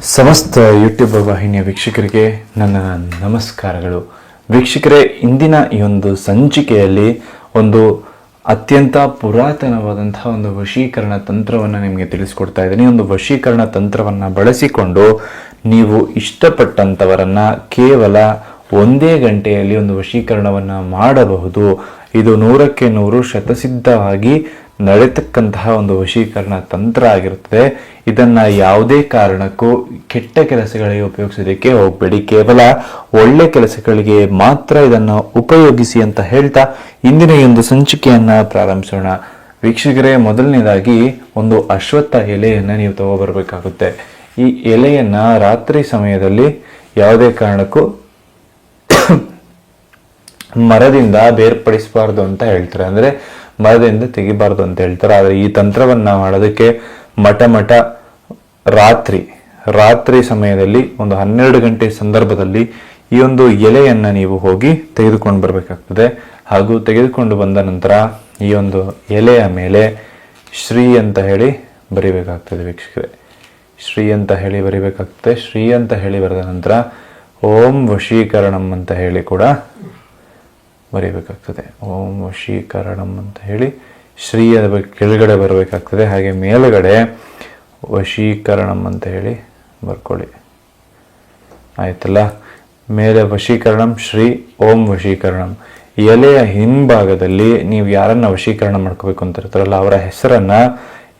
ಸಮಸ್ತ ಯೂಟ್ಯೂಬ್ ವಾಹಿನಿಯ ವೀಕ್ಷಕರಿಗೆ ನನ್ನ ನಮಸ್ಕಾರಗಳು. ವೀಕ್ಷಕರೇ, ಇಂದಿನ ಈ ಒಂದು ಸಂಚಿಕೆಯಲ್ಲಿ ಒಂದು ಅತ್ಯಂತ ಪುರಾತನವಾದಂತಹ ಒಂದು ವಶೀಕರಣ ತಂತ್ರವನ್ನು ನಿಮಗೆ ತಿಳಿಸ್ಕೊಡ್ತಾ ಇದ್ದೀನಿ. ಒಂದು ವಶೀಕರಣ ತಂತ್ರವನ್ನು ಬಳಸಿಕೊಂಡು ನೀವು ಇಷ್ಟಪಟ್ಟಂಥವರನ್ನು ಕೇವಲ ಒಂದೇ ಗಂಟೆಯಲ್ಲಿ ಒಂದು ವಶೀಕರಣವನ್ನು ಮಾಡಬಹುದು. ಇದು 100ಕ್ಕೆ 100 ಶತಸಿದ್ಧವಾಗಿ ನಡೆತಕ್ಕಂತಹ ಒಂದು ವಶೀಕರಣ ತಂತ್ರ ಆಗಿರುತ್ತದೆ. ಇದನ್ನು ಯಾವುದೇ ಕಾರಣಕ್ಕೂ ಕೆಟ್ಟ ಕೆಲಸಗಳಿಗೆ ಉಪಯೋಗಿಸೋದಕ್ಕೆ ಹೋಗಬೇಡಿ, ಕೇವಲ ಒಳ್ಳೆ ಕೆಲಸಗಳಿಗೆ ಮಾತ್ರ ಇದನ್ನು ಉಪಯೋಗಿಸಿ ಅಂತ ಹೇಳ್ತಾ ಇಂದಿನ ಈ ಒಂದು ಸಂಚಿಕೆಯನ್ನು ಪ್ರಾರಂಭಿಸೋಣ. ವೀಕ್ಷಕರೇ, ಮೊದಲನೇದಾಗಿ ಒಂದು ಅಶ್ವತ್ಥ ಎಲೆಯನ್ನು ನೀವು ತಗೋಬರ್ಬೇಕಾಗುತ್ತೆ. ಈ ಎಲೆಯನ್ನು ರಾತ್ರಿ ಸಮಯದಲ್ಲಿ ಯಾವುದೇ ಕಾರಣಕ್ಕೂ ಮರದಿಂದ ಬೇರ್ಪಡಿಸಬಾರ್ದು ಅಂತ ಹೇಳ್ತಾರೆ, ಅಂದರೆ ಮರದಿಂದ ತೆಗಿಬಾರ್ದು ಅಂತ ಹೇಳ್ತಾರೆ. ಆದರೆ ಈ ತಂತ್ರವನ್ನು ಮಾಡೋದಕ್ಕೆ ಮಠ ರಾತ್ರಿ ಸಮಯದಲ್ಲಿ ಒಂದು 12 ಗಂಟೆ ಸಂದರ್ಭದಲ್ಲಿ ಈ ಒಂದು ಎಲೆಯನ್ನು ನೀವು ಹೋಗಿ ತೆಗೆದುಕೊಂಡು ಬರಬೇಕಾಗ್ತದೆ. ಹಾಗೂ ತೆಗೆದುಕೊಂಡು ಬಂದ ನಂತರ ಈ ಒಂದು ಎಲೆಯ ಮೇಲೆ ಶ್ರೀ ಅಂತ ಹೇಳಿ ಬರಿಬೇಕಾಗ್ತದೆ. ವೀಕ್ಷಕರೇ, ಶ್ರೀ ಅಂತ ಹೇಳಿ ಬರಿಬೇಕಾಗ್ತದೆ. ಶ್ರೀ ಅಂತ ಹೇಳಿ ಬರೆದ ನಂತರ ಓಂ ವಶೀಕರಣಂ ಅಂತ ಹೇಳಿ ಕೂಡ ಬರೀಬೇಕಾಗ್ತದೆ. ಓಂ ವಶೀಕರಣಂ ಅಂತ ಹೇಳಿ ಶ್ರೀಯ ಕೆಳಗಡೆ ಬರಬೇಕಾಗ್ತದೆ. ಹಾಗೆ ಮೇಲುಗಡೆ ವಶೀಕರಣಂ ಅಂತ ಹೇಳಿ ಬರ್ಕೊಳ್ಳಿ. ಆಯ್ತಲ್ಲ, ಮೇಲೆ ವಶೀಕರಣಂ ಶ್ರೀ ಓಂ ವಶೀಕರಣಂ. ಎಲೆಯ ಹಿಂಭಾಗದಲ್ಲಿ ನೀವು ಯಾರನ್ನ ವಶೀಕರಣ ಮಾಡ್ಕೋಬೇಕು ಅಂತ ಇರ್ತಾರಲ್ಲ ಅವರ ಹೆಸರನ್ನ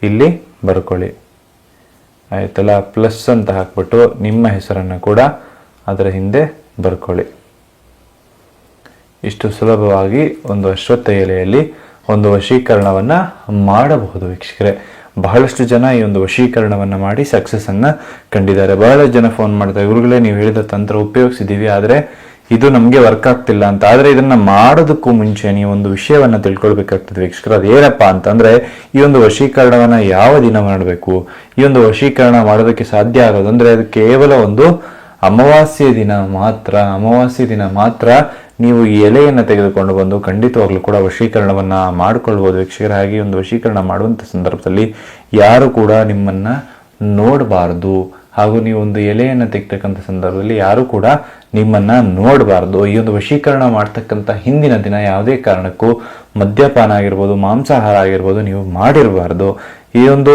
ಇಲ್ಲಿ ಬರ್ಕೊಳ್ಳಿ. ಆಯ್ತಲ್ಲ, ಪ್ಲಸ್ ಅಂತ ಹಾಕ್ಬಿಟ್ಟು ನಿಮ್ಮ ಹೆಸರನ್ನು ಕೂಡ ಅದರ ಹಿಂದೆ ಬರ್ಕೊಳ್ಳಿ. ಇಷ್ಟು ಸುಲಭವಾಗಿ ಒಂದು ಅಶ್ವತ್ಥ ಎಲೆಯಲ್ಲಿ ಒಂದು ವಶೀಕರಣವನ್ನು ಮಾಡಬಹುದು. ವೀಕ್ಷಕರೇ, ಬಹಳಷ್ಟು ಜನ ಈ ಒಂದು ವಶೀಕರಣವನ್ನು ಮಾಡಿ ಸಕ್ಸಸ್ಸನ್ನು ಕಂಡಿದ್ದಾರೆ. ಬಹಳಷ್ಟು ಜನ ಫೋನ್ ಮಾಡ್ತಾರೆ, ಇವ್ರುಗಳೇ ನೀವು ಹೇಳಿದ ತಂತ್ರ ಉಪಯೋಗಿಸಿದ್ದೀವಿ, ಆದರೆ ಇದು ನಮಗೆ ವರ್ಕ್ ಆಗ್ತಿಲ್ಲ ಅಂತ. ಆದರೆ ಇದನ್ನು ಮಾಡೋದಕ್ಕೂ ಮುಂಚೆ ನೀವು ಒಂದು ವಿಷಯವನ್ನು ತಿಳ್ಕೊಳ್ಬೇಕಾಗ್ತದೆ ವೀಕ್ಷಕರು. ಅದೇನಪ್ಪ ಅಂತಂದರೆ, ಈ ಒಂದು ವಶೀಕರಣವನ್ನು ಯಾವ ದಿನ ಮಾಡಬೇಕು, ಈ ಒಂದು ವಶೀಕರಣ ಮಾಡೋದಕ್ಕೆ ಸಾಧ್ಯ ಆಗೋದು ಅಂದರೆ ಅದು ಕೇವಲ ಒಂದು ಅಮಾವಾಸ್ಯೆ ದಿನ ಮಾತ್ರ ನೀವು ಈ ಎಲೆಯನ್ನು ತೆಗೆದುಕೊಂಡು ಬಂದು ಖಂಡಿತವಾಗ್ಲೂ ಕೂಡ ವಶೀಕರಣವನ್ನು ಮಾಡಿಕೊಳ್ಬೋದು ವೀಕ್ಷಕರ. ಹಾಗೆ ಒಂದು ವಶೀಕರಣ ಮಾಡುವಂಥ ಸಂದರ್ಭದಲ್ಲಿ ಯಾರು ಕೂಡ ನಿಮ್ಮನ್ನು ನೋಡಬಾರ್ದು. ಹಾಗೂ ನೀವು ಒಂದು ಎಲೆಯನ್ನು ತೆಗಿತಕ್ಕಂಥ ಸಂದರ್ಭದಲ್ಲಿ ಯಾರು ಕೂಡ ನಿಮ್ಮನ್ನು ನೋಡಬಾರ್ದು. ಈ ಒಂದು ವಶೀಕರಣ ಮಾಡ್ತಕ್ಕಂಥ ಹಿಂದಿನ ದಿನ ಯಾವುದೇ ಕಾರಣಕ್ಕೂ ಮದ್ಯಪಾನ ಆಗಿರ್ಬೋದು, ಮಾಂಸಾಹಾರ ಆಗಿರ್ಬೋದು ನೀವು ಮಾಡಿರಬಾರ್ದು. ಈ ಒಂದು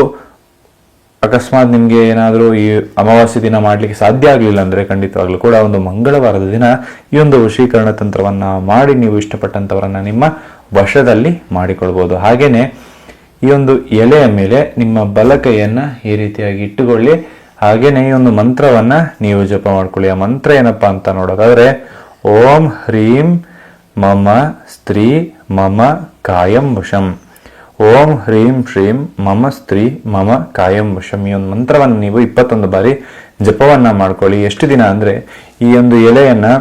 ಅಕಸ್ಮಾತ್ ನಿಮಗೆ ಏನಾದರೂ ಈ ಅಮಾವಾಸ್ಯೆ ದಿನ ಮಾಡಲಿಕ್ಕೆ ಸಾಧ್ಯ ಆಗಲಿಲ್ಲ ಅಂದರೆ ಖಂಡಿತವಾಗ್ಲೂ ಕೂಡ ಒಂದು ಮಂಗಳವಾರದ ದಿನ ಈ ಒಂದು ವಶೀಕರಣ ತಂತ್ರವನ್ನು ಮಾಡಿ ನೀವು ಇಷ್ಟಪಟ್ಟಂಥವರನ್ನು ನಿಮ್ಮ ವಶದಲ್ಲಿ ಮಾಡಿಕೊಳ್ಬೋದು. ಹಾಗೆಯೇ ಈ ಒಂದು ಎಲೆಯ ಮೇಲೆ ನಿಮ್ಮ ಬಲಕೈಯನ್ನು ಈ ರೀತಿಯಾಗಿ ಇಟ್ಟುಕೊಳ್ಳಿ. ಹಾಗೆಯೇ ಈ ಒಂದು ಮಂತ್ರವನ್ನು ನೀವು ಜಪ ಮಾಡ್ಕೊಳ್ಳಿ. ಆ ಮಂತ್ರ ಏನಪ್ಪಾ ಅಂತ ನೋಡೋದಾದರೆ, ಓಂ ಹ್ರೀಂ ಮಮ ಸ್ತ್ರೀ ಮಮ ಕಾಯಂ ವಶಂ. ಓಂ ಹ್ರೀಂ ಶ್ರೀಂ ಮಮ ಸ್ತ್ರೀ ಮಮ ಕಾಯಂ ವಶಂ. ಈ ಒಂದು ಮಂತ್ರವನ್ನು ನೀವು 21 ಬಾರಿ ಜಪವನ್ನು ಮಾಡ್ಕೊಳ್ಳಿ. ಎಷ್ಟು ದಿನ ಅಂದರೆ, ಈ ಒಂದು ಎಲೆಯನ್ನು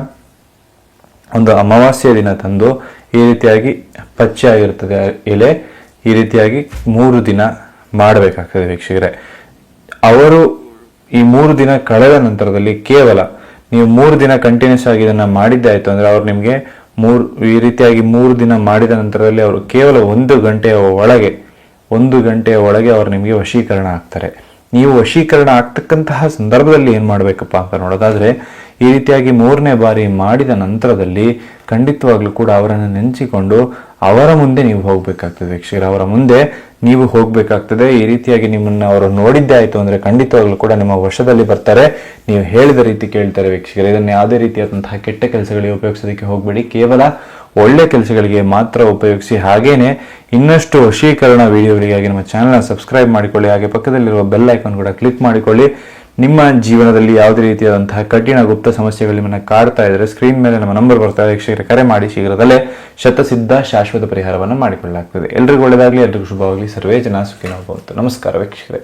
ಒಂದು ಅಮಾವಾಸ್ಯೆ ದಿನ ತಂದು ಈ ರೀತಿಯಾಗಿ ಪಚ್ಚೆ ಆಗಿರ್ತದೆ ಎಲೆ, ಈ ರೀತಿಯಾಗಿ 3 ದಿನ ಮಾಡಬೇಕಾಗ್ತದೆ ವೀಕ್ಷಕರೇ. ಅವರು ಈ 3 ದಿನ ಕಳೆದ ನಂತರದಲ್ಲಿ ಕೇವಲ ನೀವು 3 ದಿನ ಕಂಟಿನ್ಯೂಸ್ ಆಗಿ ಇದನ್ನು ಮಾಡಿದ್ದಾಯಿತು ಅಂದರೆ ಅವ್ರು ನಿಮಗೆ ಈ ರೀತಿಯಾಗಿ 3 ದಿನ ಮಾಡಿದ ನಂತರದಲ್ಲಿ ಅವರು ಕೇವಲ 1 ಗಂಟೆಯ ಒಳಗೆ ಅವರು ನಿಮಗೆ ವಶೀಕರಣ ಆಗ್ತಾರೆ. ನೀವು ವಶೀಕರಣ ಆಗ್ತಕ್ಕಂತಹ ಸಂದರ್ಭದಲ್ಲಿ ಏನು ಮಾಡಬೇಕಪ್ಪ ಅಂತ ನೋಡೋದಾದರೆ, ಈ ರೀತಿಯಾಗಿ 3ನೇ ಬಾರಿ ಮಾಡಿದ ನಂತರದಲ್ಲಿ ಖಂಡಿತವಾಗ್ಲೂ ಕೂಡ ಅವರನ್ನು ನೆನೆಸಿಕೊಂಡು ಅವರ ಮುಂದೆ ನೀವು ಹೋಗಬೇಕಾಗ್ತದೆ ವೀಕ್ಷಕರು. ಅವರ ಮುಂದೆ ನೀವು ಹೋಗಬೇಕಾಗ್ತದೆ. ಈ ರೀತಿಯಾಗಿ ನಿಮ್ಮನ್ನು ಅವರು ನೋಡಿದ್ದೇ ಆಯಿತು ಅಂದರೆ ಖಂಡಿತವಾಗ್ಲೂ ಕೂಡ ನಿಮ್ಮ ವಶದಲ್ಲಿ ಬರ್ತಾರೆ, ನೀವು ಹೇಳಿದ ರೀತಿ ಕೇಳ್ತಾರೆ ವೀಕ್ಷಕರು. ಇದನ್ನು ಯಾವುದೇ ರೀತಿಯಾದಂತಹ ಕೆಟ್ಟ ಕೆಲಸಗಳಿಗೆ ಉಪಯೋಗಿಸೋದಕ್ಕೆ ಹೋಗಬೇಡಿ, ಕೇವಲ ಒಳ್ಳೆ ಕೆಲಸಗಳಿಗೆ ಮಾತ್ರ ಉಪಯೋಗಿಸಿ. ಹಾಗೇನೆ ಇನ್ನಷ್ಟು ವಶೀಕರಣ ವಿಡಿಯೋಗಳಿಗಾಗಿ ನಮ್ಮ ಚಾನಲ್ನ ಸಬ್ಸ್ಕ್ರೈಬ್ ಮಾಡಿಕೊಳ್ಳಿ. ಹಾಗೆ ಪಕ್ಕದಲ್ಲಿರುವ ಬೆಲ್ ಐಕಾನ್ ಕೂಡ ಕ್ಲಿಕ್ ಮಾಡಿಕೊಳ್ಳಿ. ನಿಮ್ಮ ಜೀವನದಲ್ಲಿ ಯಾವುದೇ ರೀತಿಯಾದಂತಹ ಕಠಿಣ ಗುಪ್ತ ಸಮಸ್ಯೆಗಳು ನಿಮ್ಮನ್ನು ಕಾಡ್ತಾ ಇದ್ದರೆ ಸ್ಕ್ರೀನ್ ಮೇಲೆ ನಮ್ಮ ನಂಬರ್ ಬರ್ತಾ ಇದೆ ವೀಕ್ಷಕರೇ, ಕರೆ ಮಾಡಿ. ಶೀಘ್ರದಲ್ಲೇ ಶತಸಿದ್ಧ ಶಾಶ್ವತ ಪರಿಹಾರವನ್ನು ಮಾಡಿಕೊಳ್ಳಲಾಗ್ತದೆ. ಎಲ್ರಿಗೂ ಒಳ್ಳೆಯದಾಗಲಿ, ಎಲ್ರಿಗೂ ಶುಭವಾಗಲಿ. ಸರ್ವೇ ಜನ ಸುಖಿನೋ ಭವಂತು. ನಮಸ್ಕಾರ ವೀಕ್ಷಕರೇ.